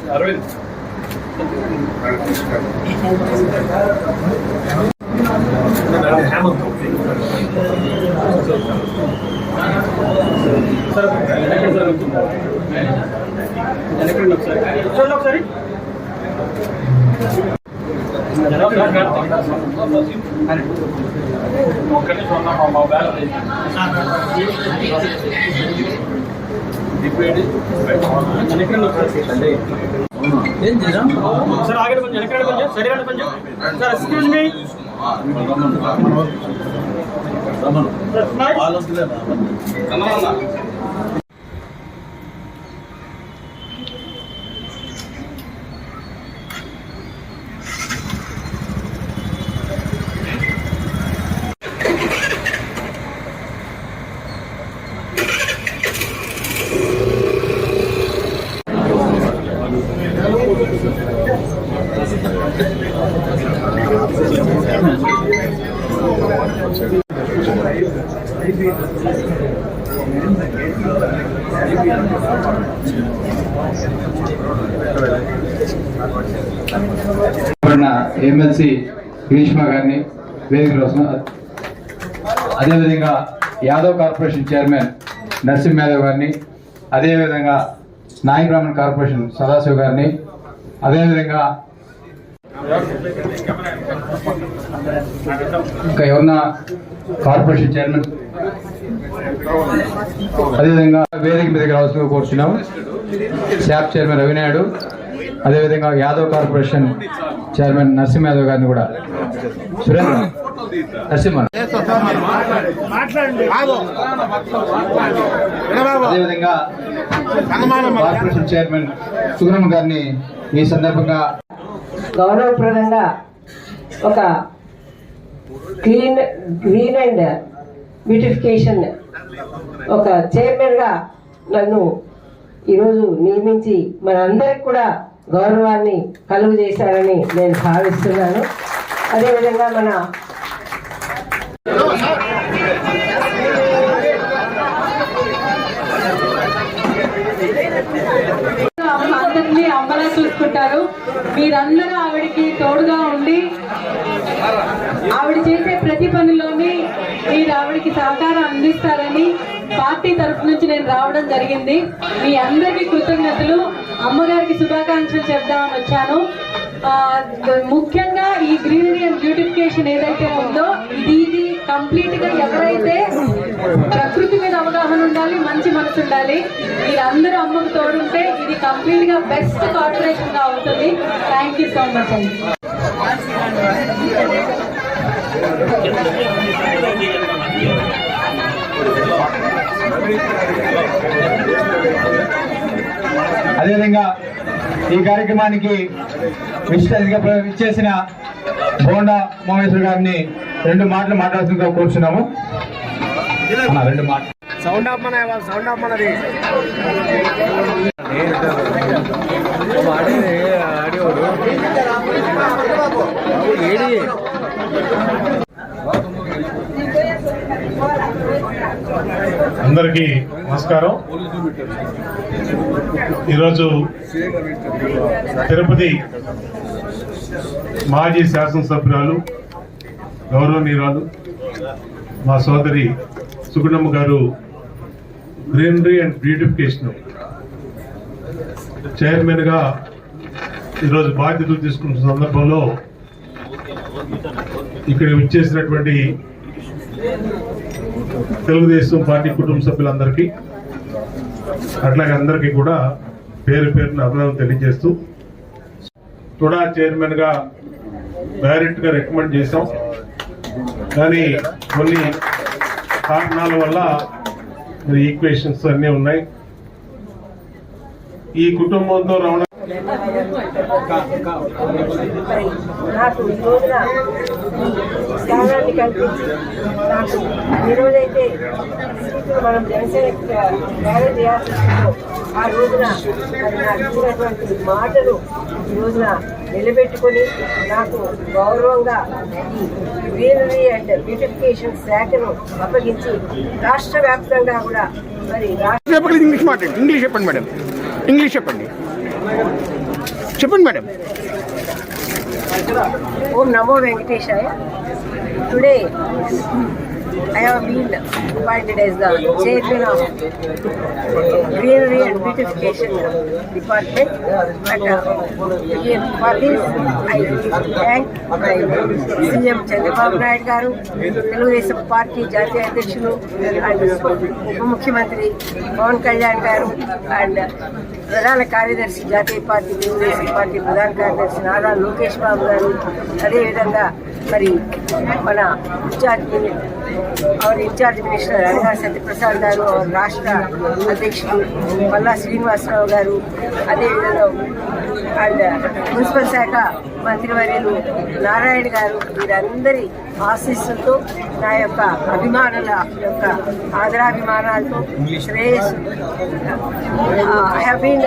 Arvind sir आगे sir excuse me MLC Greeshma గారిని వేదిక అదేవిధంగా యాదవ్ కార్పొరేషన్ చైర్మన్ నరసింహ యాదవ్ గారిని, అదేవిధంగా నాయి బ్రాహ్మణ కార్పొరేషన్ సదాశివ్ గారిని, అదేవిధంగా ఇంకా ఎవరన్నా కార్పొరేషన్ చైర్మన్ అదేవిధంగా వేదిక మీదకి రావాల్సిందిగా కోరుతున్నాము. శాప్ చైర్మన్ రవినాయుడు, అదేవిధంగా యాదవ్ కార్పొరేషన్ చైర్మన్ నరసింహ యాదవ్ గారిని కూడా సురేంద్ర నరసింహ, అదేవిధంగా కార్పొరేషన్ చైర్మన్ సుబ్రహ్మ గారిని ఈ సందర్భంగా గౌరవప్రదంగా ఒక గ్రీన్ అండ్ బ్యూటిఫికేషన్ ఒక చైర్మన్గా నన్ను ఈరోజు నియమించి మనందరికి కూడా గౌరవాన్ని కలుగు చేశారని నేను భావిస్తున్నాను. అదేవిధంగా మన అందరినీ అమ్మలా చూసుకుంటారు. మీరందరూ ఆవిడికి తోడుగా ఉండి ఆవిడ చేసే ప్రతి పనిలోని మీరు ఆవిడకి సహకారం అందిస్తారని పార్టీ తరఫు నుంచి నేను రావడం జరిగింది. మీ అందరికీ కృతజ్ఞతలు. అమ్మగారికి శుభాకాంక్షలు చెప్దామని వచ్చాను. ముఖ్యంగా ఈ గ్రీనరీ అండ్ బ్యూటిఫికేషన్ ఏదైతే ఉందో ఇది కంప్లీట్ గా ఎవరైతే ప్రకృతి మీద అవగాహన ఉండాలి, మంచి మనసు ఉండాలి, మీరందరూ అమ్మకు తోడుంటే ఇది కంప్లీట్ గా బెస్ట్ కార్పొరేషన్ గా అవుతుంది. థ్యాంక్ యూ సో మచ్ అండి. అదేవిధంగా ఈ కార్యక్రమానికి విచ్చేసిన బోండా మోహేశ్వర్ గారిని 2 మాటలు మాట్లాడుతుందిగా కూర్చున్నాము. 2 మాటలు సౌండ్ ఆఫ్ మనది అందరికీ నమస్కారం. ఈరోజు తిరుపతి మాజీ శాసనసభ్యురాలు గౌరవనీయురాలు మా సోదరి సుగుణమ్మ గారు గ్రీనరీ అండ్ బ్యూటిఫికేషన్ చైర్మన్గా ఈరోజు బాధ్యతలు తీసుకున్న సందర్భంలో ఇక్కడ విచ్చేసినటువంటి తెలుగుదేశం పార్టీ కుటుంబ సభ్యులందరికీ అట్లాగే అందరికీ కూడా పేరు పేరున అభినందనలు తెలియజేస్తూ తుడా చైర్మన్గా డైరెక్ట్గా రికమెండ్ చేశాం. కానీ కొన్ని కారణాల వల్ల ఈక్వేషన్స్ అన్నీ ఉన్నాయి. ఈ కుటుంబంతో రావడం నాకు స్థానాన్ని కల్పించి నాకు ఈరోజైతే సీట్లు మనం జనసేన త్యాగం చేయాల్సి ఉందో ఆ రోజున మరి నాకు ఇచ్చినటువంటి మాటలు ఈ రోజున నిలబెట్టుకొని నాకు గౌరవంగా ఈ గ్రీనరీ అండ్ బ్యూటిఫికేషన్ శాఖను అప్పగించి రాష్ట్ర వ్యాప్తంగా కూడా మరి ఇంగ్లీష్ మాట్లాడండి. ఇంగ్లీష్ చెప్పండి మేడం. ఇంగ్లీష్ చెప్పండి. చెప్పండి madam. Om Namo Venkatesaya. Today I have been appointed as the chairman of Greenery and Beautification Department. And for this, I thank my CM Chandrababu Naidu garu, Telugu Party Jatiya Adhyakshulu, and Upa Mukhyamantri Pawan Kalyan garu, and ప్రధాన కార్యదర్శి జాతీయ party Telugu Desam party ప్రధాన కార్యదర్శి నారా లోకేష్ బాబు గారు, అదేవిధంగా మరి మన incharge minister అనగా సత్యప్రసాద్ గారు, రాష్ట్ర అధ్యక్షులు పల్లా శ్రీనివాసరావు గారు, అదేవిధంగా అండ్ మున్సిపల్ శాఖ మంత్రివర్యులు నారాయణ గారు, వీరందరి ఆశీస్సులతో నా యొక్క అభిమానుల యొక్క ఆదరాభిమానాలతో Shreyas I have been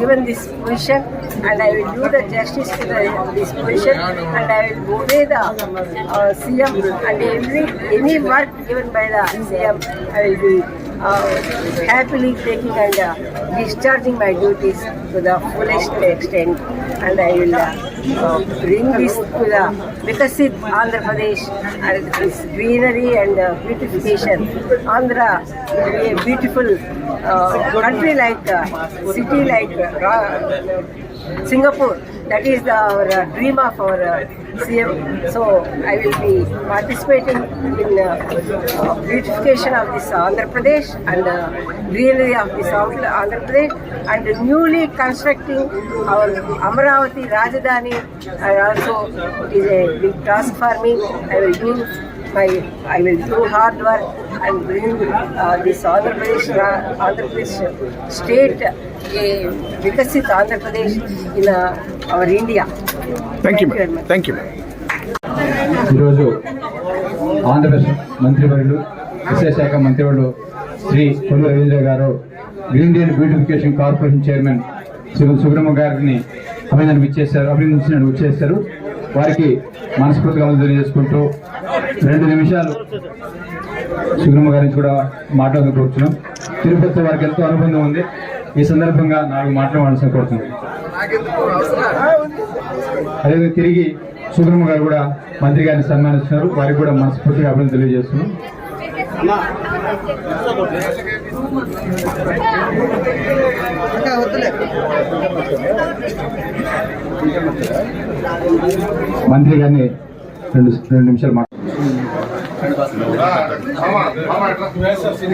given this position, and I will do the justice to this position, and I will obey the CM, and any work given by the CM I will be happily taking and discharging my duties to the fullest extent, and I will bring this to the Vikasit Andhra Pradesh and this greenery and beautification. Andhra will be a beautiful country like city like Singapore. That is our dream of our CM. So I will be participating in beautification of this Andhra Pradesh and greenery of this Andhra Pradesh, and newly constructing our Amaravati Rajdhani. And also it is a big task for me. I will do hard work and bring this Andhra Pradesh state a Vikasit Andhra Pradesh in our India. Thank you, madam. Thank you, madam. ఈరోజు ఆంధ్రప్రదేశ్ మంత్రివర్యులు విద్యాశాఖ మంత్రివర్యులు శ్రీ కొల్లు రవీంద్ర గారు green and beautification corporation chairman Shri సుబ్రహ్మ గారిని అభినందించినట్టు వచ్చేస్తారు. వారికి మనస్ఫూర్తిగా తెలియజేసుకుంటూ 2 నిమిషాలు సుబ్రహ్మ గారి నుంచి కూడా మాట్లాడుతూ కూర్చున్నాం. తిరుపతితో వారికి ఎంతో అనుబంధం ఉంది. ఈ సందర్భంగా 4 మాట్లాడవలసిన కోరుతున్నాం. అదేవిధంగా తిరిగి సుబ్రహ్మ గారు కూడా మంత్రి గారిని సన్మానిస్తున్నారు. వారికి కూడా మనస్ఫూర్తిగా అభినందనలు తెలియజేస్తున్నాం. మంత్రి గారిని 2 నిమిషాలు మాట్లాడుతున్నారు.